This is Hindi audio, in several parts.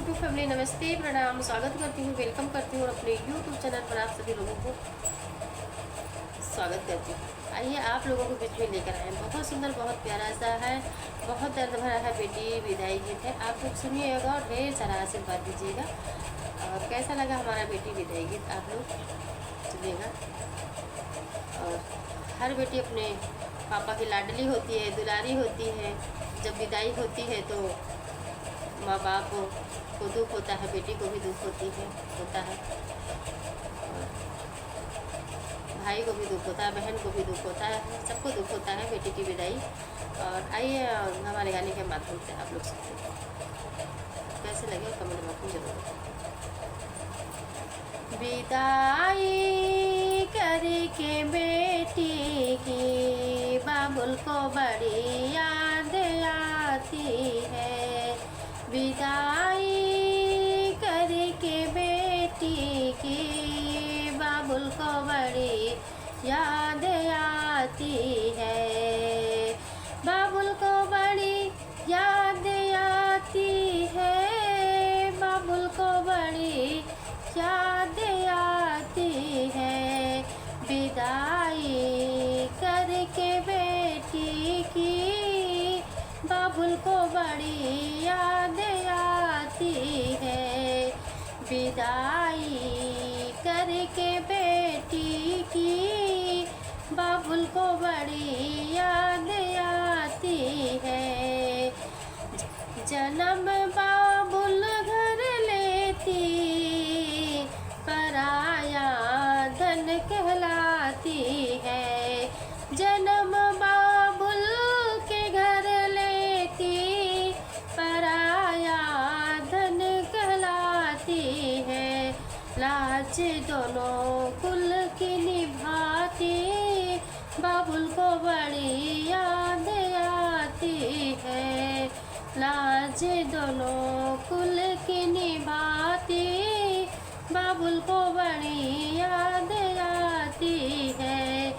यूट्यूब फैमिली, नमस्ते, प्रणाम, स्वागत करती हूँ, वेलकम करती हूँ अपने यूट्यूब चैनल पर। आप सभी लोगों को स्वागत करती हूँ। आइए आप लोगों को बीच में लेकर आए, बहुत सुंदर, बहुत प्यारा सा है, बहुत दर्द भरा है बेटी विदाई गीत है। आप लोग सुनिएगा और ढेर सारा आशीर्वाद दीजिएगा। और कैसा लगा हमारा बेटी विदाई गीत आप लोग सुनिएगा। और हर बेटी अपने पापा की लाडली होती है, दुलारी होती है। जब विदाई होती है तो माँ बाप को दुख होता है, बेटी को भी दुख होता है, भाई को भी दुख होता है, बहन को भी दुख होता है, सबको दुख होता है बेटी की विदाई। और आइए हमारे गाने के माध्यम से आप लोग सुनते हैं, कैसे लगे कमेंट बॉक्स में जरूर बताएं। विदाई करके बेटी की बाबुल को बड़ी याद आती है। विदाई करके बेटी की बाबुल को बड़ी याद आती है। बाबुल को बड़ी याद आती है। बाबुल को बड़ी याद आती है। विदाई करके बेटी की बाबुल को बड़ी याद आती है। विदाई करके बेटी की बाबुल को बड़ी याद आती है। जन्म बाबुल घर लेती पराया धन कहलाती है। जन्म बाबुल के घर लेती पराया धन कहलाती है। लाज दोनों कुल की निभाती बाबुल को बड़ी याद आती है। लाज दोनों कुल की निभाती बाबुल को बड़ी याद आती है।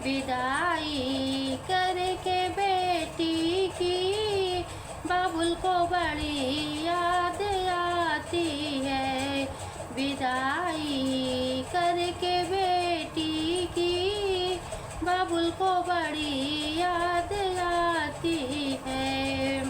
विदाई करके बेटी की बाबुल को बड़ी याद आती है। विदाई करके बेटी की बाबुल को बड़ी याद आती है।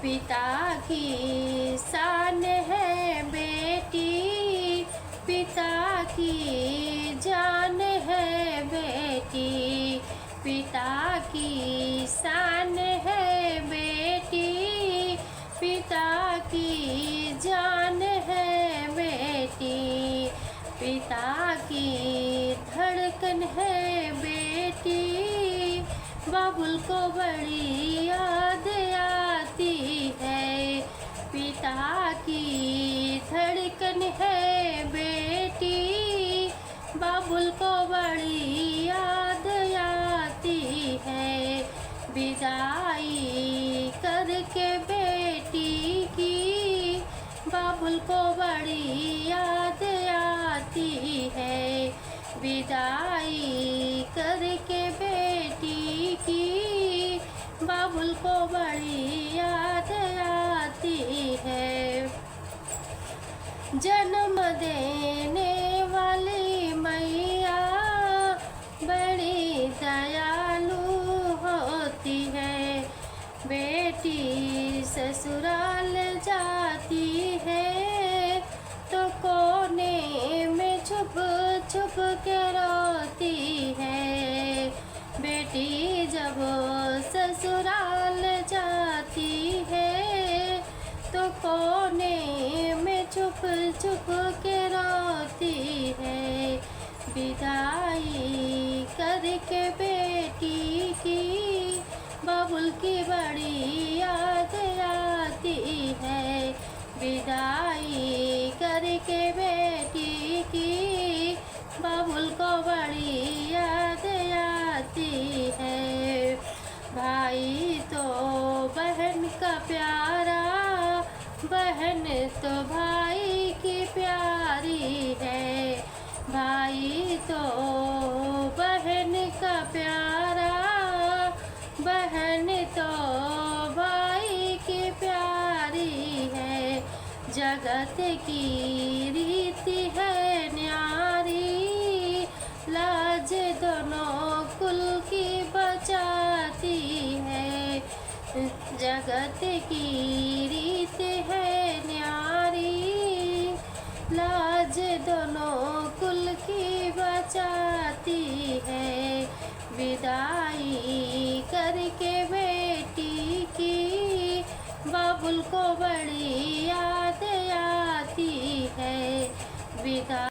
पिता की शान है बेटी, पिता की जान है बेटी। पिता की शान है बेटी, पिता की जान है बेटी। पिता की धड़कन है बेटी, बाबुल को बड़ी याद आती है। पिता की धड़कन है बेटी, बाबुल को बड़ी याद आती है। विदाई करके बेटी की बाबुल को बड़ी याद आती है। विदाई करके बेटी की बाबुल को बड़ी याद आती है। जन्म देने वाली मैया बड़ी दयालु होती है। बेटी ससुराल जाती है तो कोने में छुप छुप के रोती है। बेटी जब ससुराल जाती है तो कोने में छुप छुप के रोती है। विदाई करके बेटी की बाबुल की बड़ी याद आती है। विदाई करके बेटी की बाबुल को बड़ी याद आती है। भाई तो बहन का प्यारा, बहन तो भाई की प्यारी है। भाई तो बहन का प्यारा, बहन तो भाई की प्यारी है। जगत की रीति है न्यारी, लाज दोनों कुल की बचाती है। जगत की रीत है न्यारी, लाज दोनों कुल की बचाती है। विदाई करके बेटी की बाबुल को बड़ी याद आती है। विदा